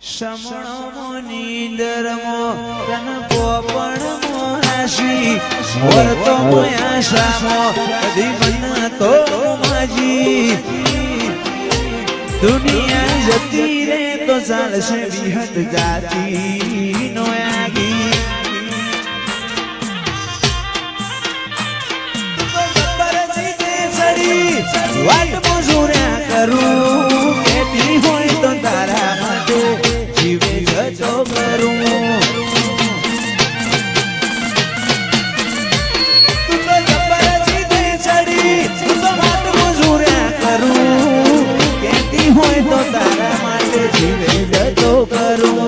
સમણો નીંદરમો તન પોપણ મોરાશી વર્તો મોયાશામો કદી મન તો માજી દુનિયા જતી રે તો ચાલશે વિહત જાતી નો આગી વાટ મજૂર્યા કરું કેતી હોય તો તારા માટે જીવે જતો કરું તું તો જબરજી દે ચડી તું તો વાટ મજૂર્યા કરું કેતી હોય તો તારા માટે જીવે જતો કરું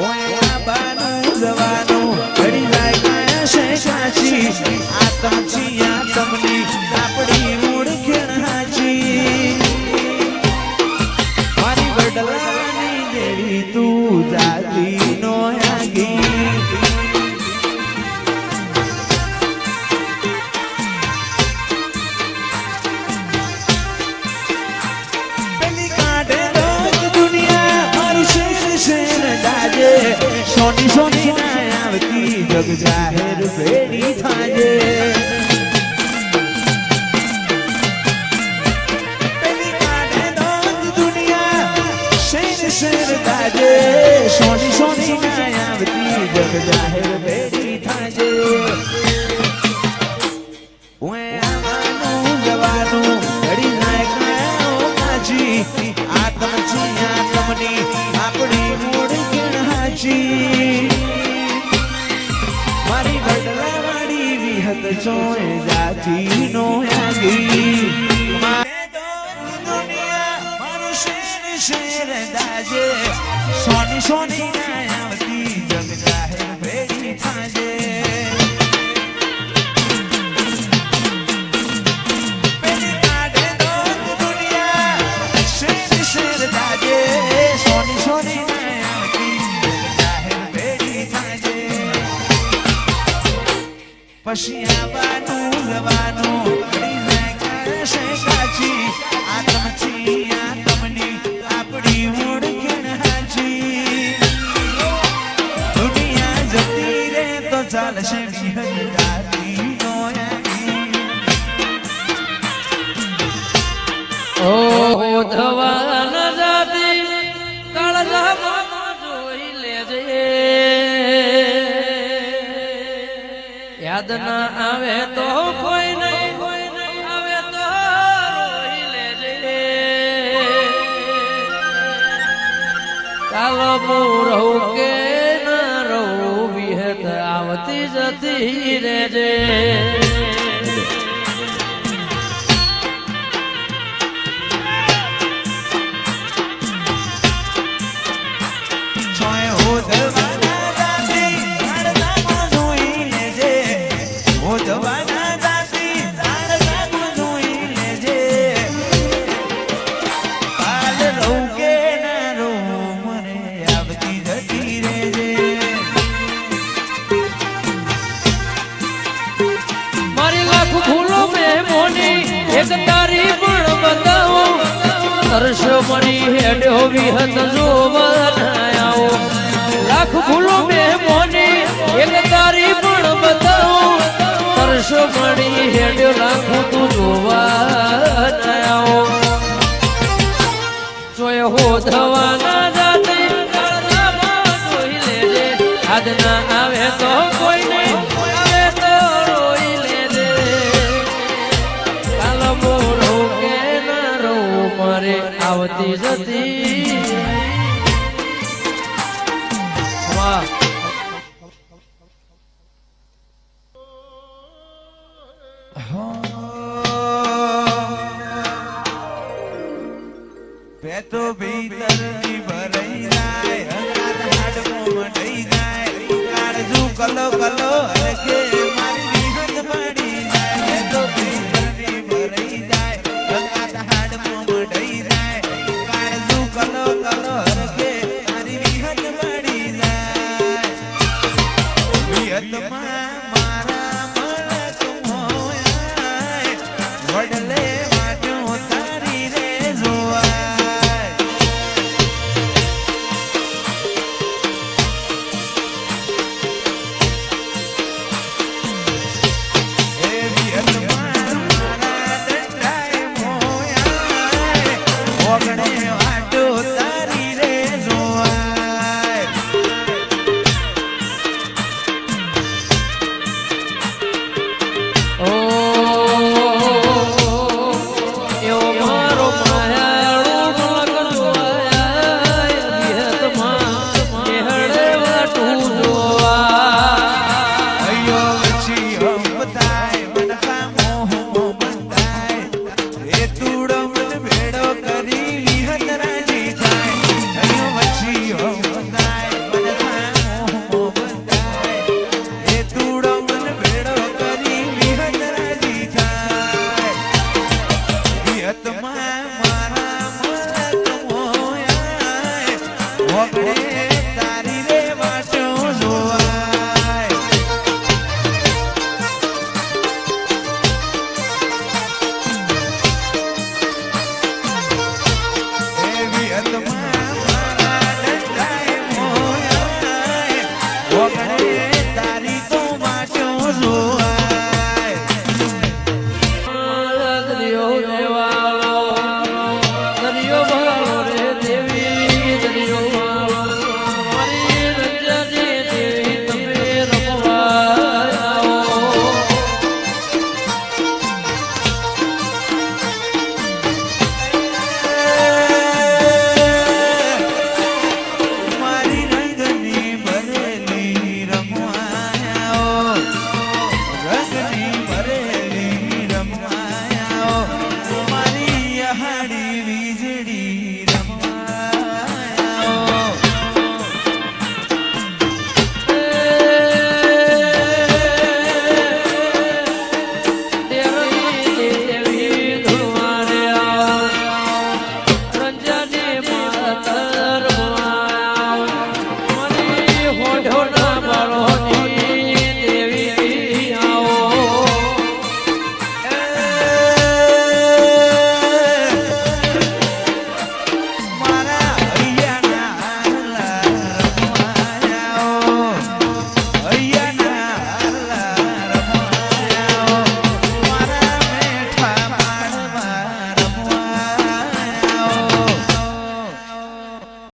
ઓય બાનું જવાનું ઘડી જાય કાયા છે સાચી આતમ છી આતમની આપણી મૂળ ખેણાચી મારી વડલાની દેવી તું જાતી નો આગી પેલી કાઢે દોત દુનિયા મારું શેર શેર દાજે સોની સોની ના આવતી જગ જાહેર ભેડી થાજે શેર દાજે સોની સોની ના આવતી જગ જાહેર ભેડી થાજે ઓય આવવાનું જવાનું ઘડી જાય કાયો માજી આતમ છી આતમની આપણી મૂળ ખેણાચી મારી વડલાવાળી વિહત ચોય જાતી નો આગી શેર દાજે સોની સોની ના આવતી જગ જાહેર ભેડી થાજે પેલી કાઢે દોત દુનિયા શેર શેર દાજે સોની સોની ના આવતી જગ જાહેર ભેડી થાજે પછી આવવાનું જવાનું ઘડી જાય કાશે કાચી આતમ છી આતમની આપણી મૂળ ખેણાચી દુનિયા જતી રે તો ચાલશે વિહત જાતી નો ઓ ધવાન જાતી કાળજામાં જોઈ લેજે યાદ ના આવે તો કોઈ નહીં આવે તો રોઈ લેજે ચાલો હું રહું કે ના રહું વિહત આવતી જતી રેજે છોય હોદવાના જાતી તાળગામાં જોઈ લેજે હોદવાના જાતી તાળગામાં જોઈ લેજે હાલ રહું કે ના રહું મને આવતી જતી રેજે મારી લાખ ભૂલો મેં મોની એક તારી પણ બતાવો તરસ મરી હેડ્યો વિહત જોવાનાયો લાખ ભૂલો મેં મોની એક તારી પણ બતાવો તરસ મરી હેડ્યો લાખ તું જોવાનાયો જોય હો ધવાના જાતી કાળજામાં જોઈ લેજે યાદ ના આવે તો કોઈ નહીં આવે તો રોઈ લેજે કાલ મોરો કે ના રો મારે આવતી જતી વાહ પેતો ભીતરની ભરાઈ જાય હાડકો મટાઈ જાય કાળજુ કલો કલો હરકે મારી વિહત પડી જાય પેતો ભીતરની ભરાઈ જાય હાડકો મટાઈ જાય કાળજુ કલો કલો હરકે મારી વિહત પડી જાય વિહતમાં મારા મન તું હોય વડલે વાટ્યો તારી રે જોવાય ભોગડે તારી રે વાટો જોવાય એવી હદ